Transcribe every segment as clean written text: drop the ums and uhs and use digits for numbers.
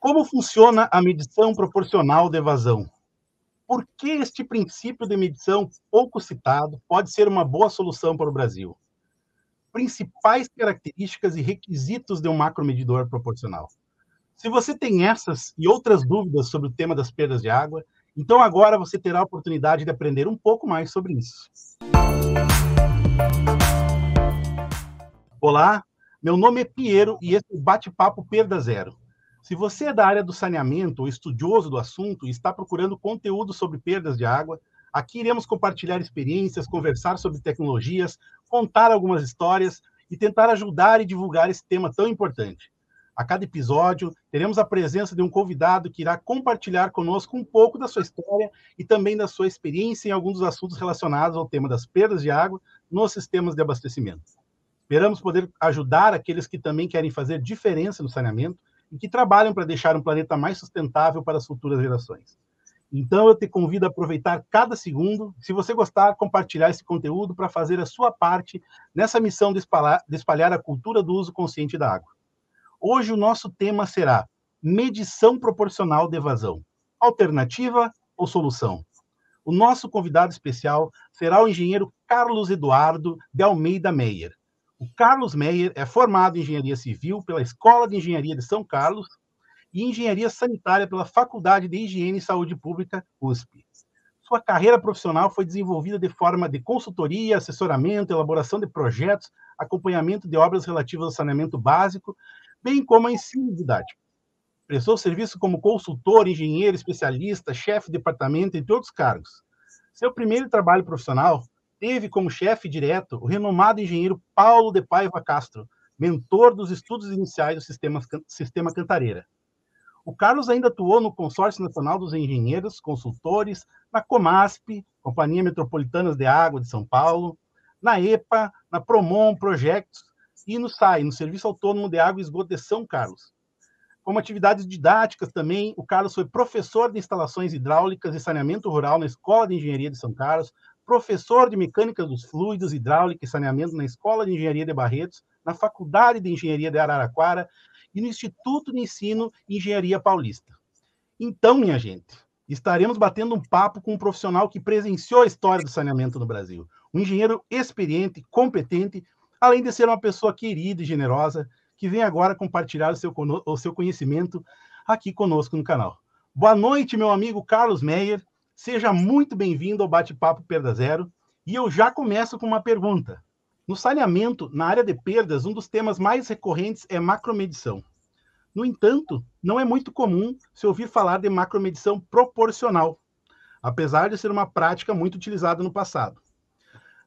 Como funciona a medição proporcional de evasão? Por que este princípio de medição pouco citado pode ser uma boa solução para o Brasil? Principais características e requisitos de um macromedidor proporcional. Se você tem essas e outras dúvidas sobre o tema das perdas de água, então agora você terá a oportunidade de aprender um pouco mais sobre isso. Olá, meu nome é Piero e esse é o Bate-Papo Perda Zero. Se você é da área do saneamento ou estudioso do assunto e está procurando conteúdo sobre perdas de água, aqui iremos compartilhar experiências, conversar sobre tecnologias, contar algumas histórias e tentar ajudar e divulgar esse tema tão importante. A cada episódio, teremos a presença de um convidado que irá compartilhar conosco um pouco da sua história e também da sua experiência em alguns dos assuntos relacionados ao tema das perdas de água nos sistemas de abastecimento. Esperamos poder ajudar aqueles que também querem fazer diferença no saneamento e que trabalham para deixar um planeta mais sustentável para as futuras gerações. Então, eu te convido a aproveitar cada segundo. Se você gostar, compartilhar esse conteúdo para fazer a sua parte nessa missão de espalhar a cultura do uso consciente da água. Hoje, o nosso tema será medição proporcional de evasão. Alternativa ou solução? O nosso convidado especial será o engenheiro Carlos Eduardo de Almeida Meyer. O Carlos Meyer é formado em Engenharia Civil pela Escola de Engenharia de São Carlos e Engenharia Sanitária pela Faculdade de Higiene e Saúde Pública, USP. Sua carreira profissional foi desenvolvida de forma de consultoria, assessoramento, elaboração de projetos, acompanhamento de obras relativas ao saneamento básico, bem como a ensino didático. Prestou serviço como consultor, engenheiro, especialista, chefe de departamento, entre outros cargos. Seu primeiro trabalho profissional teve como chefe direto o renomado engenheiro Paulo de Paiva Castro, mentor dos estudos iniciais do Sistema Cantareira. O Carlos ainda atuou no Consórcio Nacional dos Engenheiros Consultores, na Comasp, Companhia Metropolitana de Água de São Paulo, na EPA, na Promon Projetos e no SAI, no Serviço Autônomo de Água e Esgoto de São Carlos. Como atividades didáticas também, o Carlos foi professor de instalações hidráulicas e saneamento rural na Escola de Engenharia de São Carlos, professor de Mecânica dos Fluidos, Hidráulica e Saneamento na Escola de Engenharia de Barretos, na Faculdade de Engenharia de Araraquara e no Instituto de Ensino e Engenharia Paulista. Então, minha gente, estaremos batendo um papo com um profissional que presenciou a história do saneamento no Brasil. Um engenheiro experiente, competente, além de ser uma pessoa querida e generosa, que vem agora compartilhar o seu conhecimento aqui conosco no canal. Boa noite, meu amigo Carlos Meyer. Seja muito bem-vindo ao Bate-Papo Perda Zero. E eu já começo com uma pergunta. No saneamento, na área de perdas, um dos temas mais recorrentes é macromedição. No entanto, não é muito comum se ouvir falar de macromedição proporcional, apesar de ser uma prática muito utilizada no passado.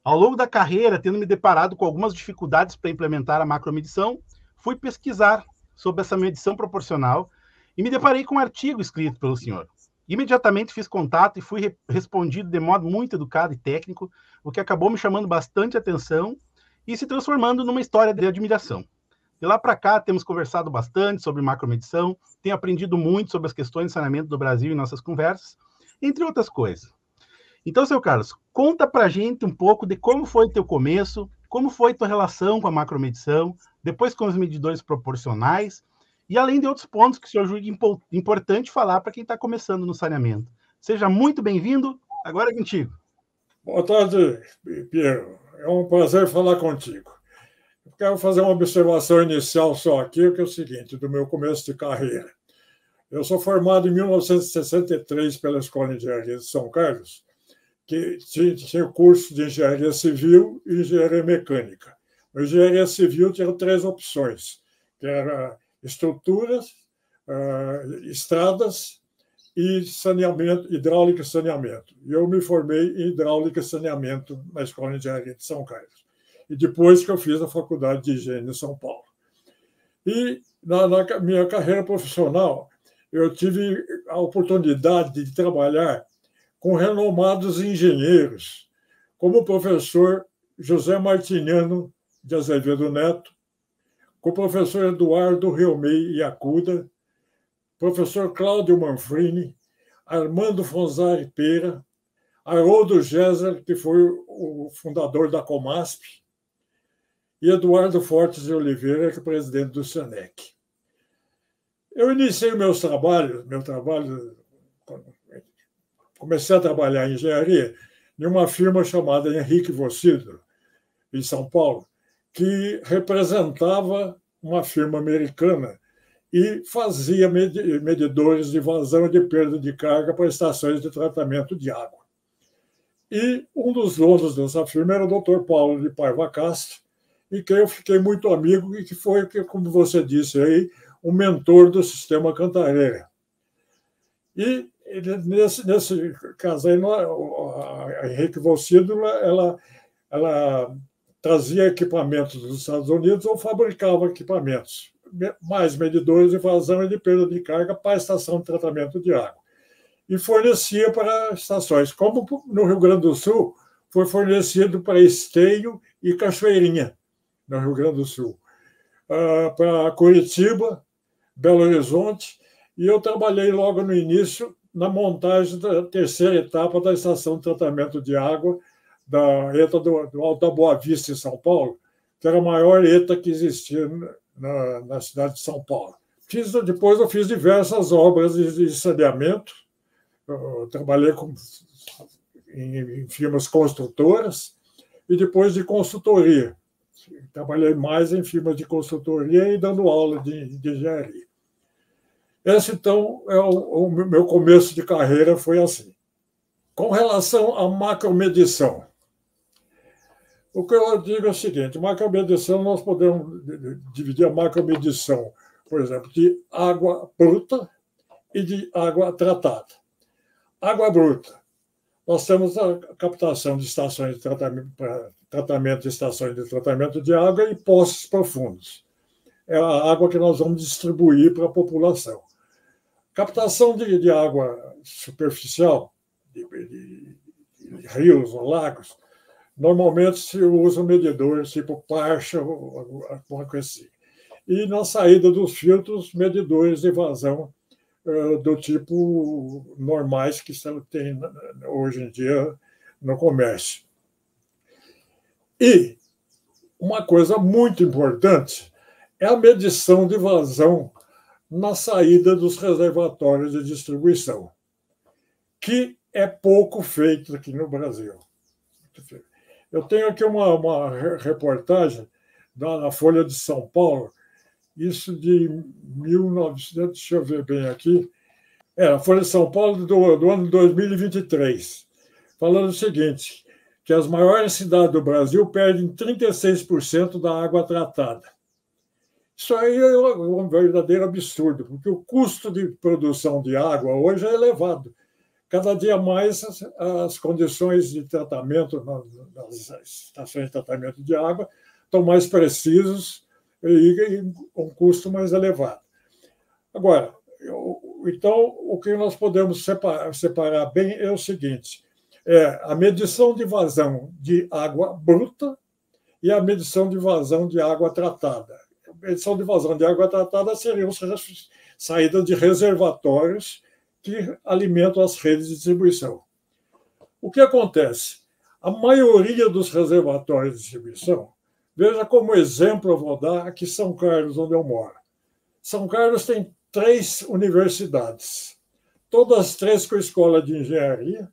Ao longo da carreira, tendo me deparado com algumas dificuldades para implementar a macromedição, fui pesquisar sobre essa medição proporcional e me deparei com um artigo escrito pelo senhor. Imediatamente fiz contato e fui respondido de modo muito educado e técnico, o que acabou me chamando bastante atenção e se transformando numa história de admiração. De lá para cá, temos conversado bastante sobre macromedição, tenho aprendido muito sobre as questões de saneamento do Brasil em nossas conversas, entre outras coisas. Então, seu Carlos, conta para a gente um pouco de como foi teu começo, como foi tua relação com a macromedição, depois com os medidores proporcionais, e além de outros pontos que o senhor julga importante falar para quem está começando no saneamento. Seja muito bem-vindo, agora é contigo. Boa tarde, Piero. É um prazer falar contigo. Eu quero fazer uma observação inicial só aqui, que é o seguinte, do meu começo de carreira. Eu sou formado em 1963 pela Escola de Engenharia de São Carlos, que tinha curso de Engenharia Civil e Engenharia Mecânica. A Engenharia Civil tinha 3 opções, que eram estruturas, estradas e saneamento, hidráulica e saneamento. E eu me formei em hidráulica e saneamento na Escola de Engenharia de São Carlos. E depois que eu fiz a Faculdade de Higiene em São Paulo. E na minha carreira profissional, eu tive a oportunidade de trabalhar com renomados engenheiros, como o professor José Martiniano de Azevedo Neto, com o professor Eduardo Reumei Iacuda, professor Cláudio Manfrini, Armando Fonzari Pera, Haroldo Géser, que foi o fundador da Comasp, e Eduardo Fortes de Oliveira, que é presidente do SENEC. Eu iniciei meu trabalho, comecei a trabalhar em engenharia em uma firma chamada Henrique Vossido, em São Paulo, que representava uma firma americana e fazia medidores de vazão e de perda de carga para estações de tratamento de água. E um dos donos dessa firma era o Dr. Paulo de Paiva Castro, e que eu fiquei muito amigo e que foi, como você disse aí, um mentor do sistema Cantareira. E nesse caso aí, a Henrique Vossido, ela trazia equipamentos dos Estados Unidos ou fabricava equipamentos, mais medidores de vazão e de perda de carga para a estação de tratamento de água. E fornecia para estações, como no Rio Grande do Sul, foi fornecido para Esteio e Cachoeirinha, no Rio Grande do Sul, para Curitiba, Belo Horizonte, e eu trabalhei logo no início na montagem da terceira etapa da estação de tratamento de água da ETA do Alto da Boa Vista, em São Paulo, que era a maior ETA que existia na cidade de São Paulo. Depois eu fiz diversas obras de saneamento, eu trabalhei em firmas construtoras e depois de consultoria. Trabalhei mais em firmas de consultoria e dando aula de engenharia. Esse, então, é o meu começo de carreira, foi assim. Com relação à macromedição, o que eu digo é o seguinte: macromedição, nós podemos dividir a macromedição, por exemplo, de água bruta e de água tratada. Água bruta, nós temos a captação de estações de tratamento de estações de tratamento de água e poços profundos. É a água que nós vamos distribuir para a população. Captação de água superficial, de rios ou lagos, normalmente se usa medidores tipo Parcha ou alguma coisa assim. E na saída dos filtros, medidores de vazão do tipo normais que tem hoje em dia no comércio. E uma coisa muito importante é a medição de vazão na saída dos reservatórios de distribuição, que é pouco feito aqui no Brasil. Eu tenho aqui uma reportagem na Folha de São Paulo, isso de 1900, deixa eu ver bem aqui, a Folha de São Paulo do ano 2023, falando o seguinte, que as maiores cidades do Brasil perdem 36% da água tratada. Isso aí é um verdadeiro absurdo, porque o custo de produção de água hoje é elevado. Cada dia mais as condições de tratamento nas estações de tratamento de água estão mais precisas e com um custo mais elevado. Agora, então, o que nós podemos separar bem é o seguinte: a medição de vazão de água bruta e a medição de vazão de água tratada. A medição de vazão de água tratada seriam saídas de reservatórios que alimentam as redes de distribuição. O que acontece? A maioria dos reservatórios de distribuição, veja como exemplo eu vou dar aqui São Carlos, onde eu moro. São Carlos tem 3 universidades, todas 3 com escola de engenharia,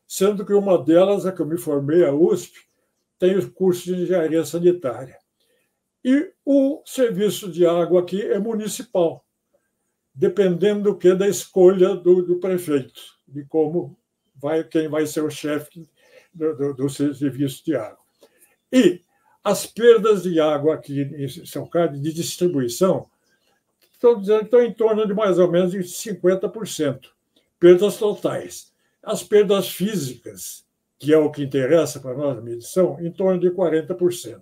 sendo que uma delas, a que eu me formei, a USP, tem o curso de engenharia sanitária. E o serviço de água aqui é municipal, dependendo da escolha do prefeito, de quem vai ser o chefe do serviço de água. E as perdas de água aqui em São Carlos, de distribuição, estão em torno de mais ou menos de 50%, perdas totais. As perdas físicas, que é o que interessa para nós na medição, em torno de 40%.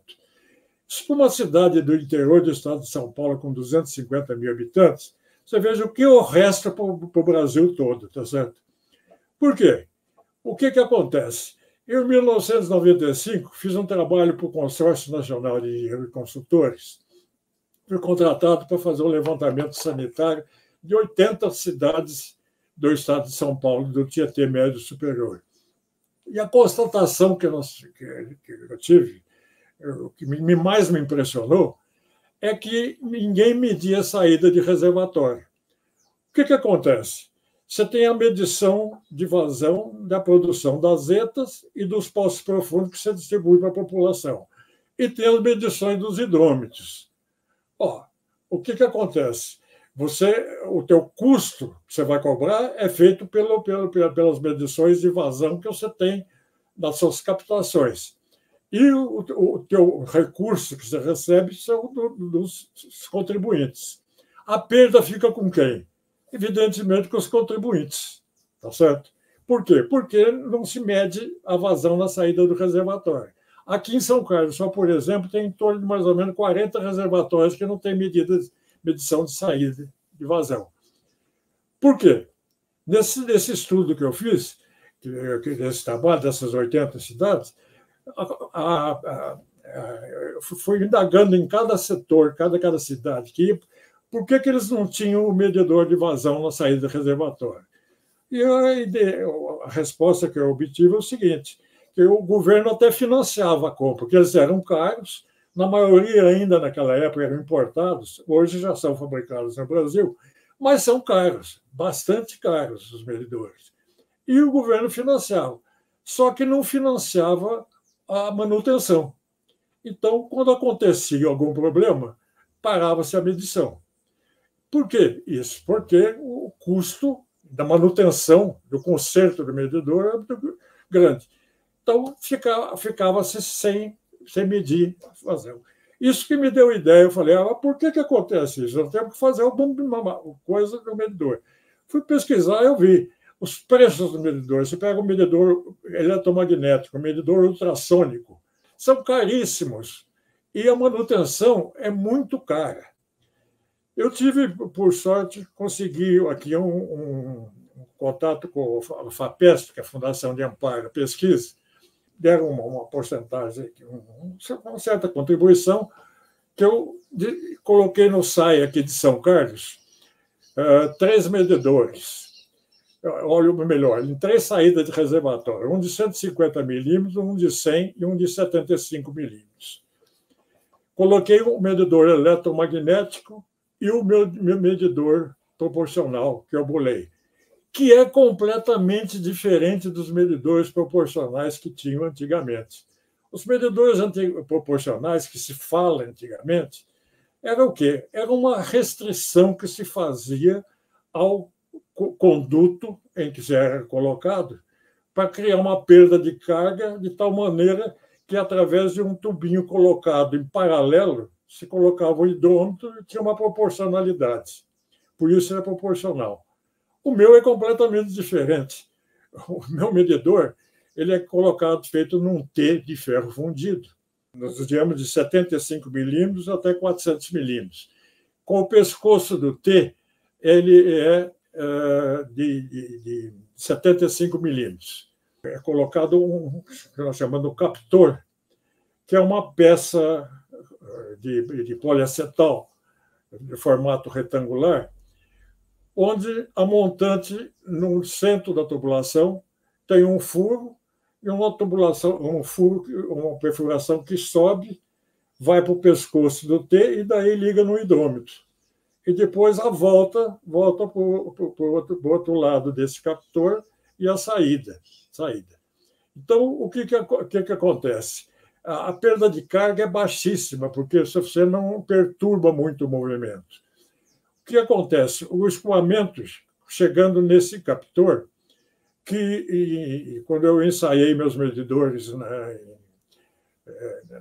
Isso para uma cidade do interior do estado de São Paulo, com 250 mil habitantes, você veja o que o resta para o Brasil todo, tá certo? Por quê? O que acontece? Eu, em 1995, fiz um trabalho para o Consórcio Nacional de Consultores. Fui contratado para fazer um levantamento sanitário de 80 cidades do estado de São Paulo, do Tietê Médio Superior. E a constatação que eu tive, o que mais me impressionou, é que ninguém media a saída de reservatório. que acontece? Você tem a medição de vazão da produção das ETAs e dos poços profundos que você distribui para a população. E tem as medições dos hidrômetros. O que acontece? O teu custo que você vai cobrar é feito pelas medições de vazão que você tem nas suas captações. E o teu recurso que você recebe são dos contribuintes. A perda fica com quem? Evidentemente com os contribuintes. Tá certo? Por quê? Porque não se mede a vazão na saída do reservatório. Aqui em São Carlos, só por exemplo, tem em torno de mais ou menos 40 reservatórios que não têm medição de saída de vazão. Por quê? Nesse estudo que eu fiz, nesse trabalho dessas 80 cidades, fui indagando em cada setor, cada cidade que ia, por que eles não tinham o medidor de vazão na saída do reservatório. E a resposta que eu obtive é o seguinte, que o governo até financiava a compra, porque eles eram caros, na maioria ainda naquela época eram importados, hoje já são fabricados no Brasil, mas são caros, bastante caros os medidores. E o governo financiava, só que não financiava a manutenção. Então, quando acontecia algum problema, parava-se a medição. Por que isso? Porque o custo da manutenção, do conserto do medidor é muito grande. Então, ficava-se sem medir a vazão. Isso que me deu ideia. Eu falei, por que acontece isso? Eu tenho que fazer alguma coisa do medidor. Fui pesquisar e eu vi os preços do medidor. Você pega um medidor eletromagnético, um medidor ultrassônico, são caríssimos. E a manutenção é muito cara. Eu tive, por sorte, consegui aqui um contato com a FAPESP, que é a Fundação de Amparo à Pesquisa, deram uma porcentagem, uma certa contribuição, que eu coloquei no SAI aqui de São Carlos, 3 medidores. Olha, melhor, em 3 saídas de reservatório, um de 150 milímetros, um de 100 e um de 75 milímetros. Coloquei um medidor eletromagnético e o meu medidor proporcional, que eu bolei, que é completamente diferente dos medidores proporcionais que tinham antigamente. Os medidores proporcionais que se fala antigamente era o quê? Era uma restrição que se fazia ao conduto em que se era colocado para criar uma perda de carga de tal maneira que, através de um tubinho colocado em paralelo, se colocava o hidrômetro e tinha uma proporcionalidade. Por isso era proporcional. O meu é completamente diferente. O meu medidor ele é colocado, feito num T de ferro fundido, nos diâmetros de 75 milímetros até 400 milímetros. Com o pescoço do T, ele é de 75 milímetros. É colocado que nós chamamos de captor, que é uma peça de poliacetal de formato retangular, onde a montante, no centro da tubulação, tem um furo e uma perfuração que sobe, vai para o pescoço do T e daí liga no hidrômetro. E depois a volta para o outro lado desse captor e a saída. Então, o que acontece? A perda de carga é baixíssima, porque você não perturba muito o movimento. O que acontece? O escoamento, chegando nesse captor, que quando eu ensaiei meus medidores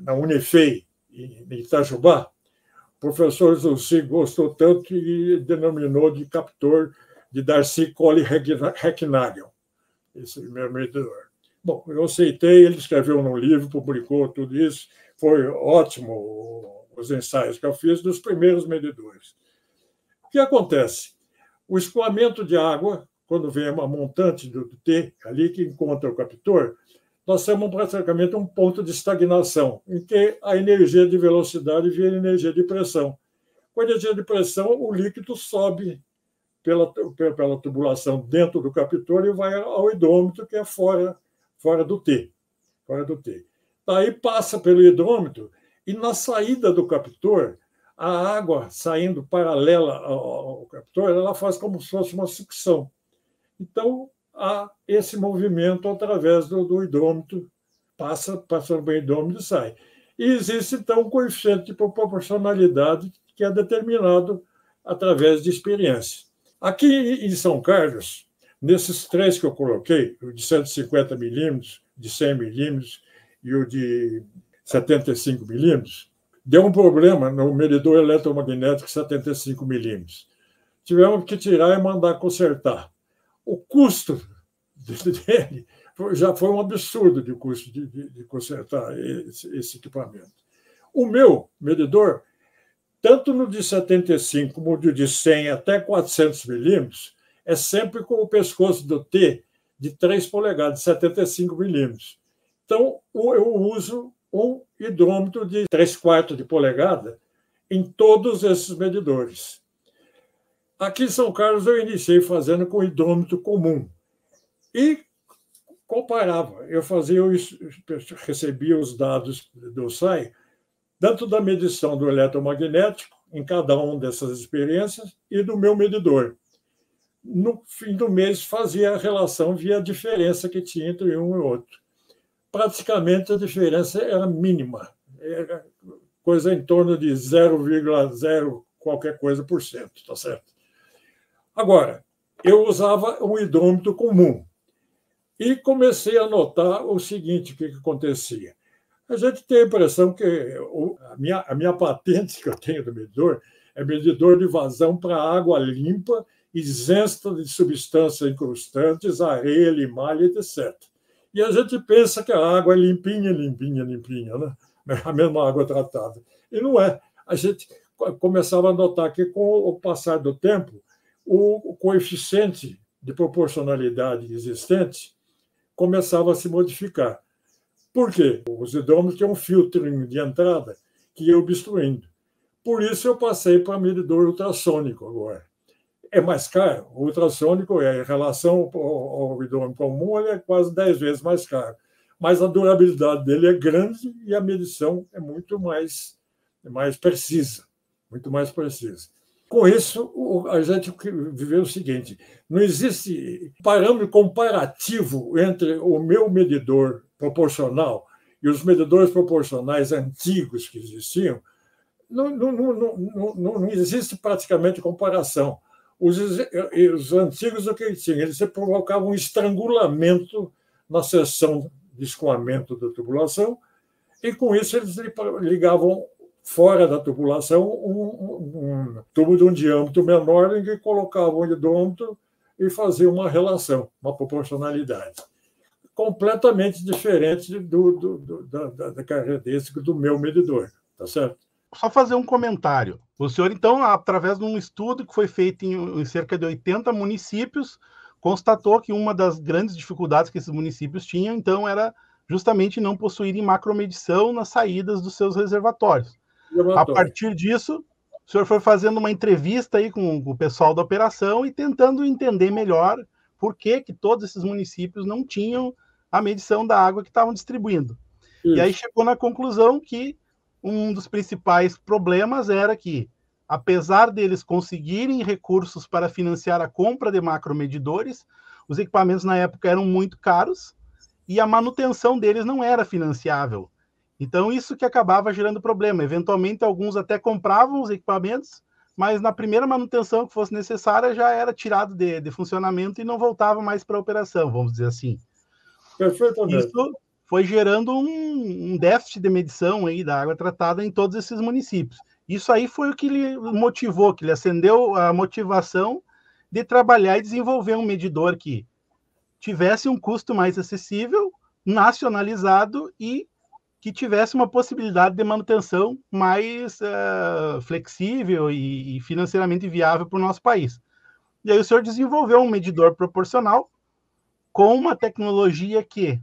na Unifei, em Itajubá, o professor Zulci gostou tanto que denominou de captor de Darcy Colley-Recknagel, esse meu medidor. Bom, eu aceitei, ele escreveu num livro, publicou tudo isso, foi ótimo os ensaios que eu fiz dos primeiros medidores. O que acontece? O escoamento de água, quando vem uma montante do T, ali que encontra o captor, nós temos praticamente um ponto de estagnação, em que a energia de velocidade vira energia de pressão. Com a energia de pressão, o líquido sobe pela tubulação dentro do captor e vai ao hidrômetro, que é fora do T. Daí passa pelo hidrômetro e, na saída do captor, a água saindo paralela ao captor, ela faz como se fosse uma sucção. Então, há esse movimento através do hidrômetro, passa no hidrômetro e sai. E existe, então, um coeficiente de proporcionalidade que é determinado através de experiência. Aqui em São Carlos, nesses três que eu coloquei, o de 150 milímetros, de 100 milímetros e o de 75 milímetros, deu um problema no medidor eletromagnético 75 milímetros. Tivemos que tirar e mandar consertar. O custo dele já foi um absurdo de custo de consertar esse equipamento. O meu medidor, tanto no de 75 como no de 100 até 400 milímetros, é sempre com o pescoço do T de 3 polegadas, 75 milímetros. Então, eu uso um hidrômetro de 3/4 de polegada em todos esses medidores. Aqui em São Carlos, eu iniciei fazendo com hidrômetro comum e comparava. Eu recebia os dados do SAI, tanto da medição do eletromagnético, em cada uma dessas experiências, e do meu medidor. No fim do mês, fazia a relação via a diferença que tinha entre um e outro. Praticamente, a diferença era mínima, era coisa em torno de 0,0 qualquer coisa por cento, tá certo? Agora, eu usava um hidrômetro comum e comecei a notar o seguinte, o que acontecia. A gente tem a impressão que a minha patente que eu tenho do medidor é medidor de vazão para água limpa, isenta de substâncias incrustantes, areia, limalha, etc. E a gente pensa que a água é limpinha, né? A mesma água tratada. E não é. A gente começava a notar que, com o passar do tempo, o coeficiente de proporcionalidade existente começava a se modificar. Por quê? Os hidrômetros têm um filtro de entrada que ia obstruindo. Por isso, eu passei para medidor ultrassônico agora. É mais caro. O ultrassônico, em relação ao hidrômetro comum, ele é quase 10 vezes mais caro. Mas a durabilidade dele é grande e a medição é muito mais precisa. Muito mais precisa. Com isso, a gente viveu o seguinte: não existe parâmetro comparativo entre o meu medidor proporcional e os medidores proporcionais antigos que existiam. Não existe praticamente comparação. Os antigos, o que tinham? Eles provocavam um estrangulamento na seção de escoamento da tubulação e, com isso, eles ligavam fora da tubulação um tubo de um diâmetro menor em que colocavam um hidrômetro e faziam uma relação, uma proporcionalidade. Completamente diferente da característica do meu medidor, tá certo? Só fazer um comentário. O senhor, então, através de um estudo que foi feito em cerca de 80 municípios, constatou que uma das grandes dificuldades que esses municípios tinham, então, era justamente não possuírem macromedição nas saídas dos seus reservatórios. A partir disso, o senhor foi fazendo uma entrevista aí com o pessoal da operação e tentando entender melhor por que todos esses municípios não tinham a medição da água que estavam distribuindo. Isso. E aí chegou na conclusão que um dos principais problemas era que, apesar deles conseguirem recursos para financiar a compra de macromedidores, os equipamentos na época eram muito caros e a manutenção deles não era financiável. Então, isso que acabava gerando problema. Eventualmente, alguns até compravam os equipamentos, mas na primeira manutenção que fosse necessária já era tirado de funcionamento e não voltava mais para a operação, vamos dizer assim. Perfeitamente. Isso foi gerando um déficit de medição aí da água tratada em todos esses municípios. Isso aí foi o que lhe motivou, que lhe acendeu a motivação de trabalhar e desenvolver um medidor que tivesse um custo mais acessível, nacionalizado e que tivesse uma possibilidade de manutenção mais flexível e financeiramente viável para o nosso país. E aí o senhor desenvolveu um medidor proporcional com uma tecnologia que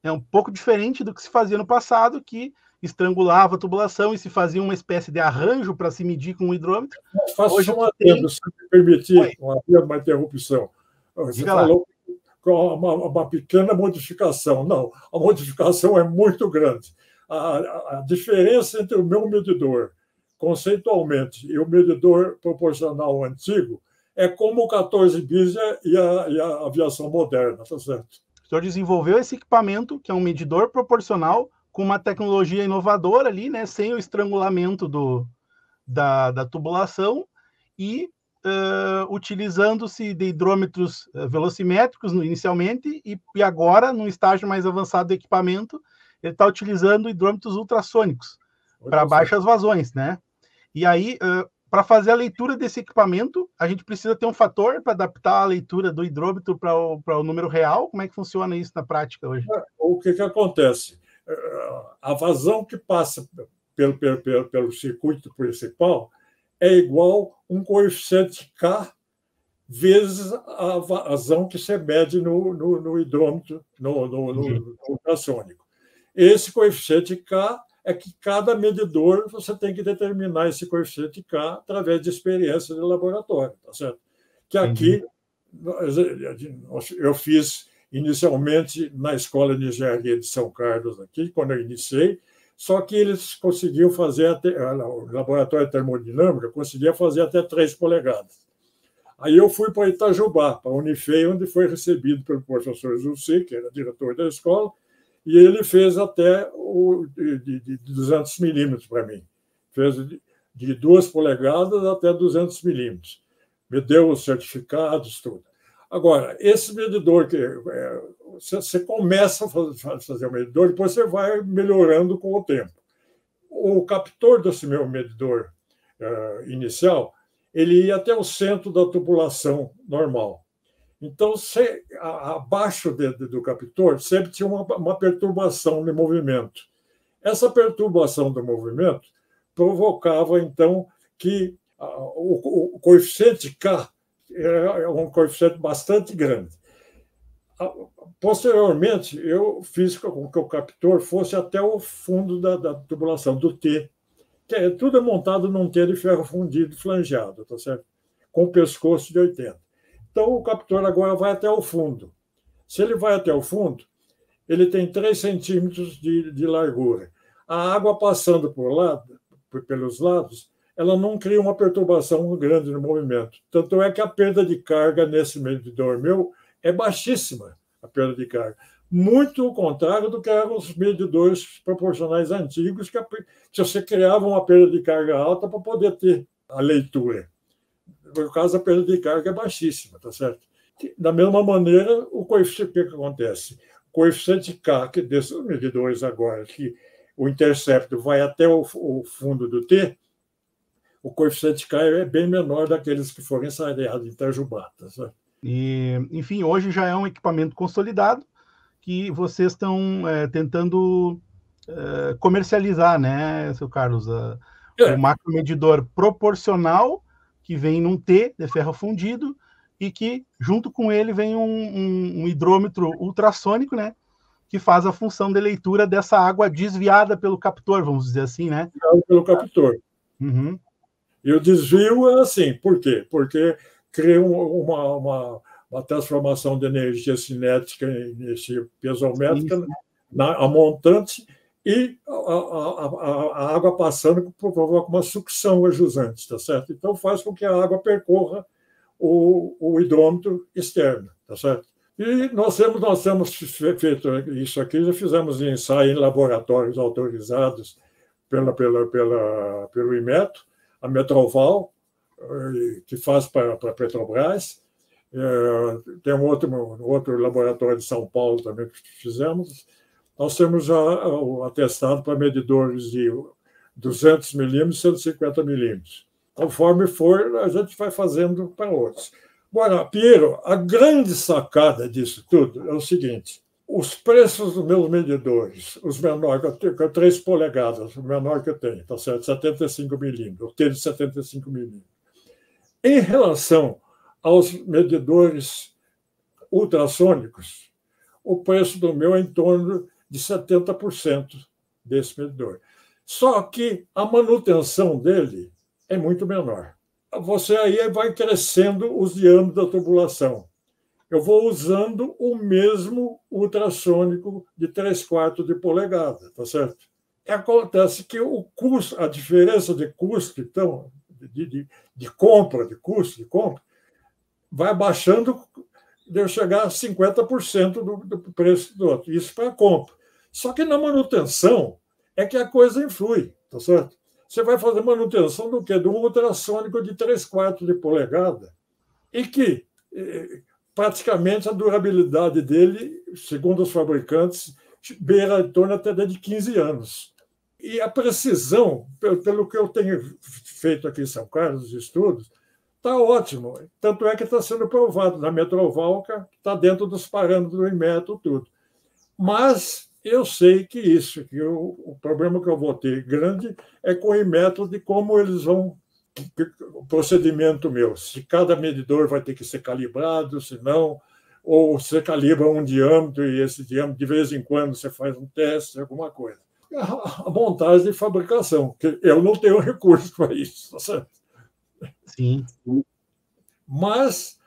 é um pouco diferente do que se fazia no passado, que estrangulava a tubulação e se fazia uma espécie de arranjo para se medir com o hidrômetro. Faço um adendo, se me permitir, uma interrupção. Você falou com uma pequena modificação. Não, a modificação é muito grande. A diferença entre o meu medidor conceitualmente, e o medidor proporcional antigo é como o 14 bis e a aviação moderna, tá certo? O senhor desenvolveu esse equipamento, que é um medidor proporcional, com uma tecnologia inovadora ali, né, sem o estrangulamento da tubulação, e utilizando-se de hidrômetros velocimétricos inicialmente, e agora, num estágio mais avançado do equipamento, ele está utilizando hidrômetros ultrassônicos para baixas vazões, né? E aí, para fazer a leitura desse equipamento, a gente precisa ter um fator para adaptar a leitura do hidrômetro para o número real. Como é que funciona isso na prática hoje? O que acontece? A vazão que passa pelo circuito principal é igual um coeficiente K vezes a vazão que você mede no hidrômetro, no ultrassônico. Esse coeficiente K é que cada medidor você tem que determinar esse coeficiente K através de experiência de laboratório, tá certo? Que aqui eu fiz inicialmente na Escola de Engenharia de São Carlos, aqui, quando eu iniciei, só que eles conseguiam fazer, o laboratório de termodinâmica conseguia fazer até 3 polegadas. Aí eu fui para Itajubá, para a Unifei, onde foi recebido pelo professor Zulci, que era diretor da escola, e ele fez até de 200 milímetros para mim. Fez de 2 polegadas até 200 milímetros. Me deu os certificados, tudo. Agora, esse medidor, você começa a fazer o medidor, depois você vai melhorando com o tempo. O captor desse meu medidor inicial, ele ia até o centro da tubulação normal. Então, abaixo do captor, sempre tinha uma perturbação de movimento. Essa perturbação do movimento provocava, então, que o coeficiente K é um coeficiente bastante grande. Posteriormente, eu fiz com que o captor fosse até o fundo da tubulação, do T, que tudo é montado num T de ferro fundido flangeado, tá certo? Com o pescoço de 80. Então, o captor agora vai até o fundo. Se ele vai até o fundo, ele tem 3 centímetros de largura. A água passando pelos lados, ela não cria uma perturbação grande no movimento. Tanto é que a perda de carga nesse medidor meu é baixíssima, a perda de carga. Muito ao contrário do que eram os medidores proporcionais antigos, que você criava uma perda de carga alta para poder ter a leitura. No caso, a perda de carga é baixíssima, tá certo? Da mesma maneira, o coeficiente, o que acontece? O coeficiente K, que desses medidores agora, que o intercepto vai até o fundo do T, o coeficiente K é bem menor daqueles que foram ensaiados em Itajubá, tá certo? E, enfim, hoje já é um equipamento consolidado que vocês estão tentando comercializar, né, seu Carlos? O macromedidor proporcional, que vem num T de ferro fundido, e que, junto com ele, vem um hidrômetro ultrassônico, né, que faz a função de leitura dessa água desviada pelo captor, vamos dizer assim, né? Desviado pelo captor. Uhum. E o desvio é assim, por quê? Porque cria uma transformação de energia cinética em energia piezométrica a montante, e a água passando provoca uma sucção a jusante, tá certo? Então faz com que a água percorra o hidrômetro externo, tá certo? E nós temos feito isso aqui, já fizemos ensaio em laboratórios autorizados pelo Inmetro, a Metroval, que faz para a Petrobras. Tem um outro laboratório de São Paulo também que fizemos. Nós temos já o atestado para medidores de 200 milímetros e 150 milímetros. Conforme for, a gente vai fazendo para outros. Agora, Piero, a grande sacada disso tudo é o seguinte: os preços dos meus medidores, os menores, eu tenho 3 polegadas, o menor que eu tenho, tá certo? 75 milímetros, eu tenho de 75 milímetros. Em relação aos medidores ultrassônicos, o preço do meu é em torno de 70% desse medidor. Só que a manutenção dele é muito menor. Você aí vai crescendo os diâmetros da tubulação. Eu vou usando o mesmo ultrassônico de 3/4 de polegada, tá certo? Acontece que o custo, a diferença de custo, então, de compra, de custo de compra, vai baixando de eu chegar a 50% do preço do outro. Isso para a compra. Só que na manutenção é que a coisa influi, tá certo? Você vai fazer manutenção do quê? De um ultrassônico de 3/4 de polegada e que praticamente a durabilidade dele, segundo os fabricantes, beira em torno até de 15 anos. E a precisão, pelo que eu tenho feito aqui em São Carlos, os estudos, está ótimo. Tanto é que está sendo provado na Metrovalca, está dentro dos parâmetros do Inmetro, tudo. Mas eu sei que o problema que eu vou ter grande é com o Inmetro de como eles vão. O procedimento meu, se cada medidor vai ter que ser calibrado, se não, ou você calibra um diâmetro e esse diâmetro, de vez em quando, você faz um teste, alguma coisa. A montagem de fabricação, que eu não tenho recurso para isso, tá certo? Sim. Mas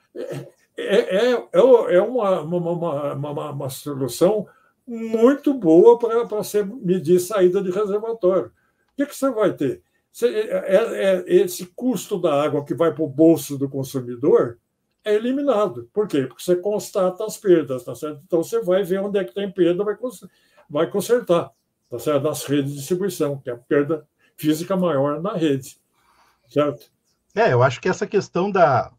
é uma solução muito boa para você medir saída de reservatório. O que você vai ter? Esse custo da água que vai para o bolso do consumidor é eliminado. Por quê? Porque você constata as perdas, tá certo? Então você vai ver onde é que tem perda, vai consertar, tá certo? Nas redes de distribuição, que é a perda física maior na rede, certo? Eu acho que essa questão da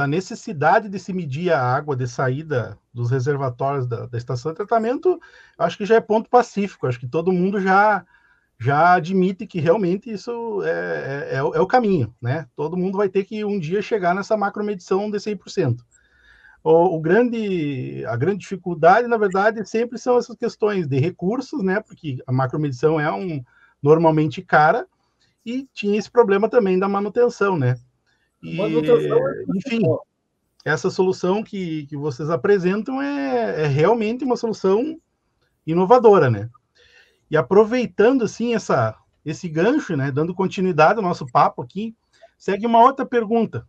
necessidade de se medir a água de saída dos reservatórios da estação de tratamento, acho que já é ponto pacífico. Acho que todo mundo já admite que realmente isso é o caminho, né? Todo mundo vai ter que um dia chegar nessa macromedição de 100%. A grande dificuldade, na verdade, sempre são essas questões de recursos, né? Porque a macromedição é normalmente cara, e tinha esse problema também da manutenção, né? Enfim, essa solução que vocês apresentam é realmente uma solução inovadora, né? E aproveitando, assim, esse gancho, né, dando continuidade ao nosso papo aqui, segue uma outra pergunta.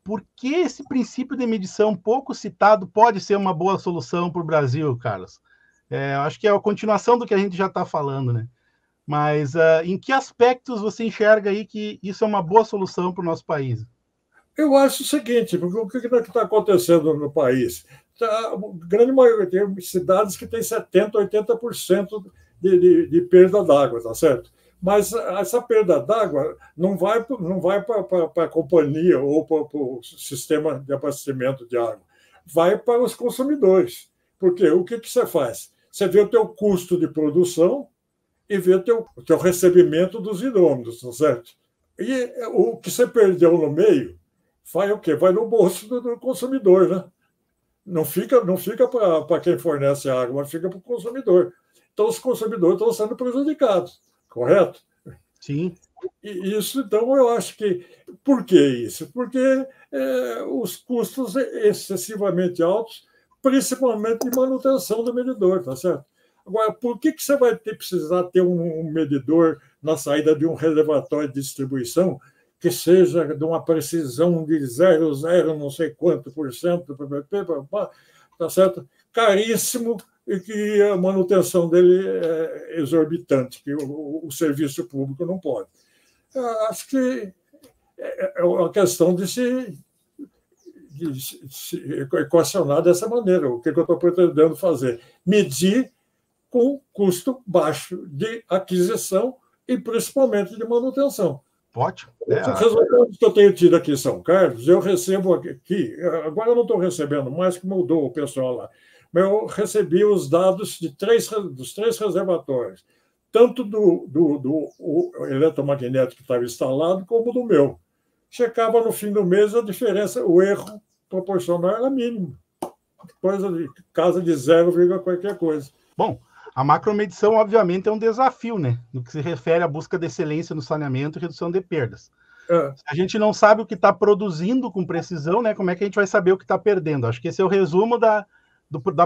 Por que esse princípio de medição pouco citado pode ser uma boa solução para o Brasil, Carlos? Acho que é a continuação do que a gente já está falando, né? Mas em que aspectos você enxerga aí que isso é uma boa solução para o nosso país? Eu acho o seguinte, porque o que está acontecendo no país? A grande maioria tem cidades que tem 70%, 80% de perda d'água, tá certo? Mas essa perda d'água não vai para a companhia ou para o sistema de abastecimento de água, vai para os consumidores. Porque o que você faz? Você vê o teu custo de produção e vê o teu recebimento dos hidrômetros, tá certo? E o que você perdeu no meio vai o quê? Vai no bolso do consumidor, né? Não fica para quem fornece a água, mas fica para o consumidor. Então, os consumidores estão sendo prejudicados, correto? Sim. E isso, então, eu acho que... Por que isso? Porque os custos excessivamente altos, principalmente de manutenção do medidor, tá certo? Agora, por que você vai precisar ter um medidor na saída de um reservatório de distribuição que seja de uma precisão de 0,0 não sei quanto por cento, tá certo? Caríssimo, e que a manutenção dele é exorbitante, que o serviço público não pode. Eu acho que é uma questão de se equacionar dessa maneira. O que eu estou pretendendo fazer? Medir com custo baixo de aquisição e principalmente de manutenção. Ótimo. Os resultados que eu tenho tido aqui em São Carlos, eu recebo aqui, agora eu não estou recebendo mais, que mudou o pessoal lá, mas eu recebi os dados dos 3 reservatórios, tanto do eletromagnético que estava instalado, como do meu. Checava no fim do mês, a diferença, o erro proporcional era mínimo, coisa de casa de 0, qualquer coisa. Bom, a macromedição, obviamente, é um desafio, né? No que se refere à busca de excelência no saneamento e redução de perdas. Se a gente não sabe o que está produzindo com precisão, né? Como é que a gente vai saber o que está perdendo? Acho que esse é o resumo da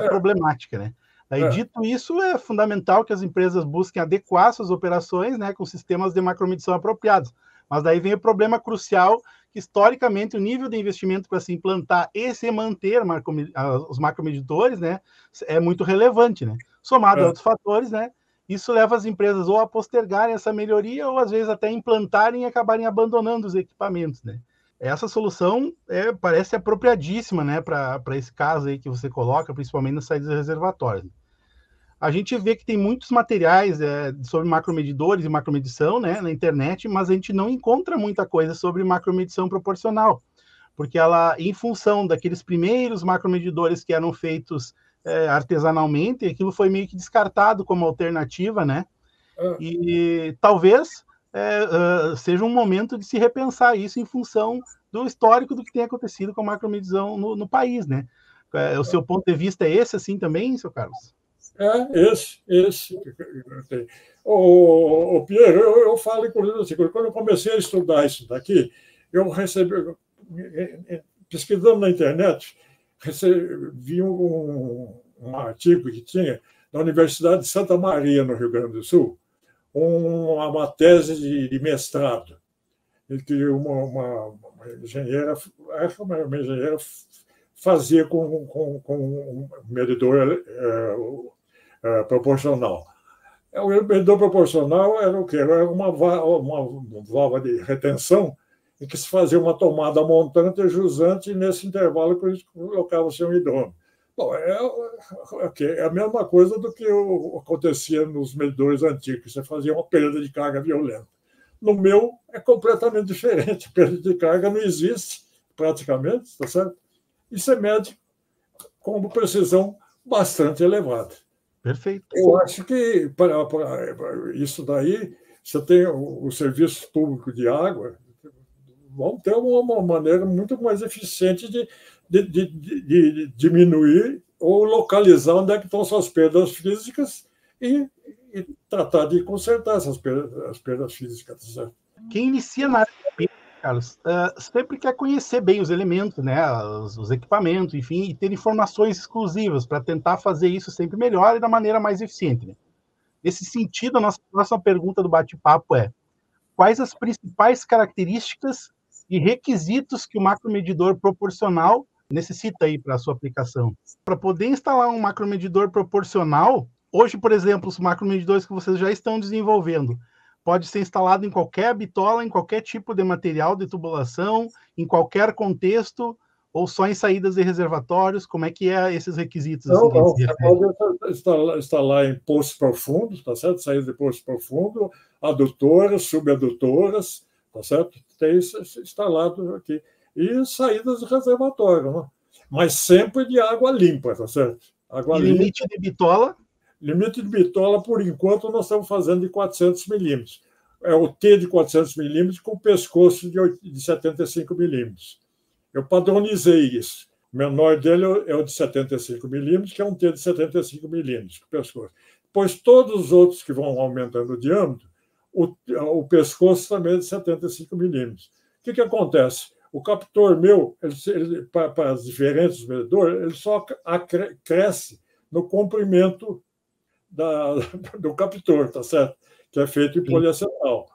problemática, né? Daí, dito isso, é fundamental que as empresas busquem adequar suas operações, né, com sistemas de macromedição apropriados. Mas daí vem o problema crucial, que historicamente o nível de investimento para se implantar e se manter os macromedidores, né, é muito relevante, né? Somado a outros fatores, né, isso leva as empresas ou a postergarem essa melhoria ou às vezes até implantarem e acabarem abandonando os equipamentos, né? Essa solução parece apropriadíssima, né, para esse caso aí que você coloca, principalmente nas saídas reservatórias. A gente vê que tem muitos materiais sobre macromedidores e macromedição, né, na internet, mas a gente não encontra muita coisa sobre macromedição proporcional, porque ela, em função daqueles primeiros macromedidores que eram feitos artesanalmente, aquilo foi meio que descartado como alternativa, né? E talvez seja um momento de se repensar isso em função do histórico do que tem acontecido com a macromedição no país, né? O seu ponto de vista é esse, assim, também, seu Carlos? Esse. O Pierre, eu falo, inclusive, assim, quando eu comecei a estudar isso daqui, eu recebi, pesquisando na internet, vi um artigo que tinha na Universidade de Santa Maria, no Rio Grande do Sul, uma tese de mestrado, em que uma engenheira fazia com um medidor proporcional. O medidor proporcional era o quê? Era uma válvula de retenção em que se fazia uma tomada montante e jusante, e nesse intervalo que a gente colocava o seu hidrômetro. Bom, é a mesma coisa do que acontecia nos medidores antigos. Você fazia uma perda de carga violenta. No meu, é completamente diferente. Perda de carga não existe, praticamente, tá certo? E você mede com uma precisão bastante elevada. Perfeito. Eu acho que, para isso daí, você tem os serviços públicos de água, vão ter uma maneira muito mais eficiente de diminuir ou localizar onde é que estão suas perdas físicas e tratar de consertar as perdas físicas. Certo? Quem inicia na área de perda, Carlos, sempre quer conhecer bem os elementos, né, os equipamentos, enfim, e ter informações exclusivas para tentar fazer isso sempre melhor e da maneira mais eficiente. Né? Nesse sentido, a nossa próxima pergunta do bate-papo é: quais as principais características e requisitos que o macromedidor proporcional necessita aí para a sua aplicação? Para poder instalar um macromedidor proporcional, hoje, por exemplo, os macromedidores que vocês já estão desenvolvendo, pode ser instalado em qualquer bitola, em qualquer tipo de material de tubulação, em qualquer contexto, ou só em saídas de reservatórios? Como é que é esses requisitos? Não, assim, você pode instalar em poços profundos, tá certo? Saídas de poços profundos, adutoras, subadutoras, tá certo? Tem isso instalado aqui. E saídas de reservatório, né? Mas sempre de água limpa, tá certo? Água limpa. Limite de bitola? Limite de bitola, por enquanto, nós estamos fazendo de 400 milímetros. É o T de 400 milímetros com pescoço de 75 milímetros. Eu padronizei isso. O menor dele é o de 75 milímetros, que é um T de 75 milímetros, com pescoço. Pois todos os outros que vão aumentando o diâmetro, o pescoço também é de 75 milímetros. O que acontece? O captor meu, para os diferentes medidores, ele só cresce no comprimento do captor, tá certo? Que é feito em poliacetal.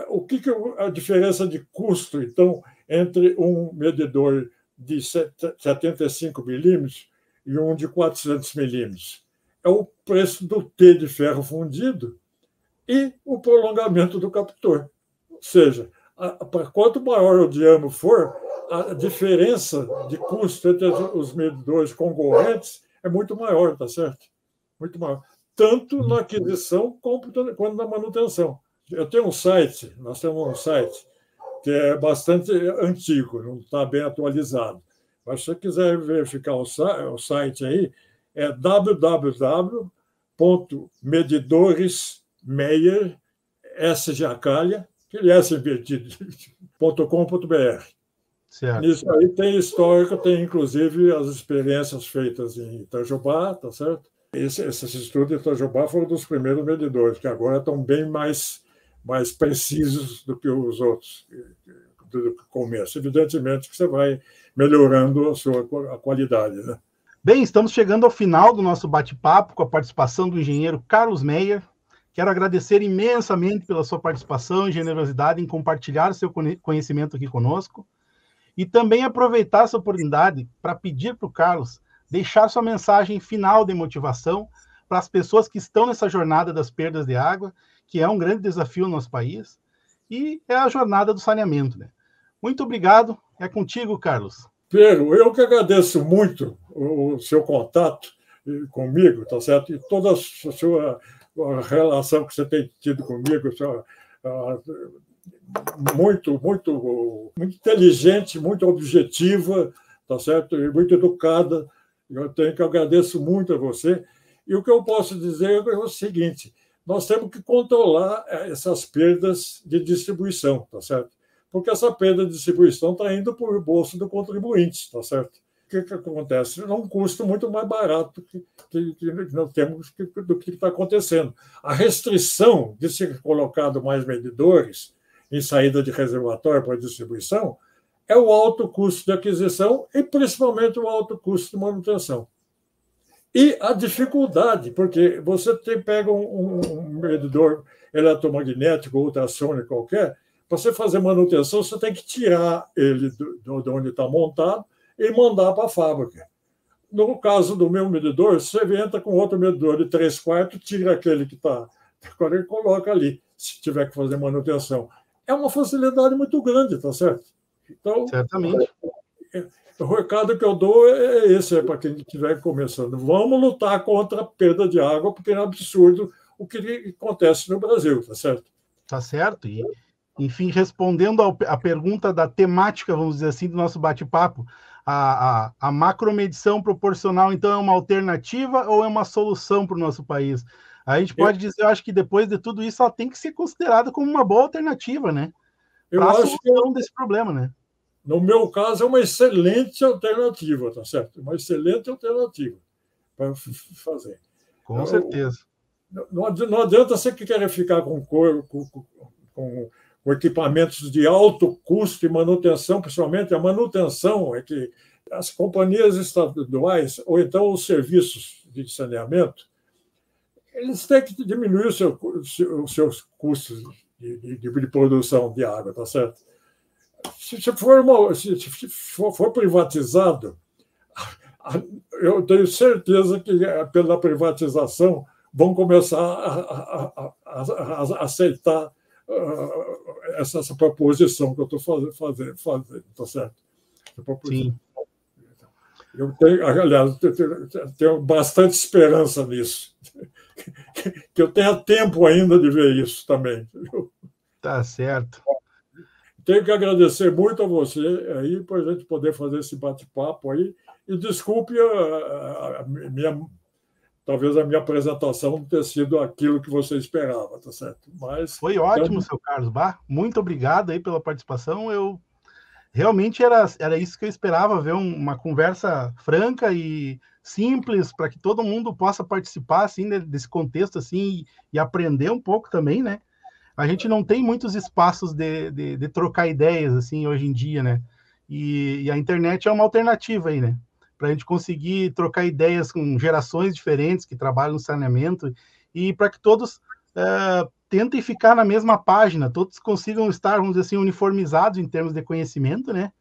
O que a diferença de custo, então, entre um medidor de 75 milímetros e um de 400 milímetros? É o preço do T de ferro fundido e o prolongamento do captor. Ou seja, quanto maior o diâmetro for, a diferença de custo entre os medidores concorrentes é muito maior, tá certo? Muito maior. Tanto na aquisição quanto na manutenção. Eu tenho um site, nós temos um site que é bastante antigo, não está bem atualizado. Mas se você quiser verificar o site aí, é www.medidoresmeyer, S de Acalha, que ele é invertido, .com.br. Nisso aí tem histórico, tem inclusive as experiências feitas em Itajubá, tá certo? Esses estudos de Itajubá foram dos primeiros medidores, que agora estão bem mais precisos do que os outros do começo. Evidentemente que você vai melhorando a qualidade. Né? Bem, estamos chegando ao final do nosso bate-papo com a participação do engenheiro Carlos Meyer. Quero agradecer imensamente pela sua participação e generosidade em compartilhar o seu conhecimento aqui conosco. E também aproveitar essa oportunidade para pedir para o Carlos deixar sua mensagem final de motivação para as pessoas que estão nessa jornada das perdas de água, que é um grande desafio no nosso país, e é a jornada do saneamento, né? Muito obrigado. É contigo, Carlos. Pedro, eu que agradeço muito o seu contato comigo, tá certo? E toda a sua relação que você tem tido comigo, muito, muito, muito inteligente, muito objetiva, tá certo? E muito educada. Eu tenho que agradeço muito a você. E o que eu posso dizer é o seguinte: nós temos que controlar essas perdas de distribuição, tá certo? Porque essa perda de distribuição está indo para o bolso do contribuinte, tá certo? O que acontece? É um custo muito mais barato que nós temos do que está acontecendo. A restrição de ser colocado mais medidores em saída de reservatório para distribuição é o alto custo de aquisição e, principalmente, o alto custo de manutenção. E a dificuldade, porque você pega um medidor eletromagnético ou ultrassônico qualquer, para você fazer manutenção, você tem que tirar ele de onde está montado e mandar para a fábrica. No caso do meu medidor, você entra com outro medidor de 3/4, tira aquele que está, agora ele coloca ali, se tiver que fazer manutenção. É uma facilidade muito grande, tá certo? Então, certamente. O recado que eu dou é esse, para quem estiver começando. Vamos lutar contra a perda de água, porque é um absurdo o que acontece no Brasil, tá certo? Tá certo. E, enfim, respondendo à pergunta da temática, vamos dizer assim, do nosso bate-papo, a macromedição proporcional, então, é uma alternativa ou é uma solução para o nosso país? A gente pode dizer, eu acho que depois de tudo isso, ela tem que ser considerada como uma boa alternativa, né? Para a solução desse problema, né? No meu caso, é uma excelente alternativa, tá certo? Uma excelente alternativa para fazer. Com certeza. Não adianta você que querer ficar com equipamentos de alto custo e manutenção, principalmente a manutenção, é que as companhias estaduais, ou então os serviços de saneamento, eles têm que diminuir os seus custos de produção de água, tá certo? Se for privatizado, eu tenho certeza que, pela privatização, vão começar a aceitar essa proposição que eu estou fazendo, tá certo? Sim. Eu tenho, aliás, tenho bastante esperança nisso. Que eu tenha tempo ainda de ver isso também. Tá certo. Tenho que agradecer muito a você aí por a gente poder fazer esse bate-papo aí. E desculpe talvez a minha apresentação não ter sido aquilo que você esperava, tá certo? Mas foi ótimo, seu Carlos Bah. Muito obrigado aí pela participação. Eu realmente era isso que eu esperava, ver uma conversa franca e simples para que todo mundo possa participar assim desse contexto assim e aprender um pouco também, né? A gente não tem muitos espaços de trocar ideias assim hoje em dia, né? E a internet é uma alternativa aí, né? Para a gente conseguir trocar ideias com gerações diferentes que trabalham no saneamento e para que todos tentem ficar na mesma página, todos consigam estar, vamos dizer assim, uniformizados em termos de conhecimento, né?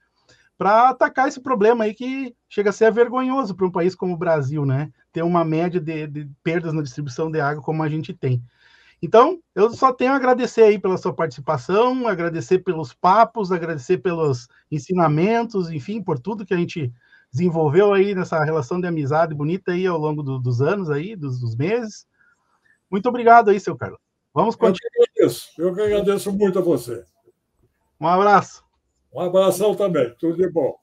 Para atacar esse problema aí que chega a ser vergonhoso para um país como o Brasil, né? Ter uma média de perdas na distribuição de água como a gente tem. Então, eu só tenho a agradecer aí pela sua participação, agradecer pelos papos, agradecer pelos ensinamentos, enfim, por tudo que a gente desenvolveu aí nessa relação de amizade bonita aí ao longo dos anos aí, dos meses. Muito obrigado aí, seu Carlos. Vamos continuar. Eu que agradeço muito a você. Um abraço. Um abração também. Tudo de bom.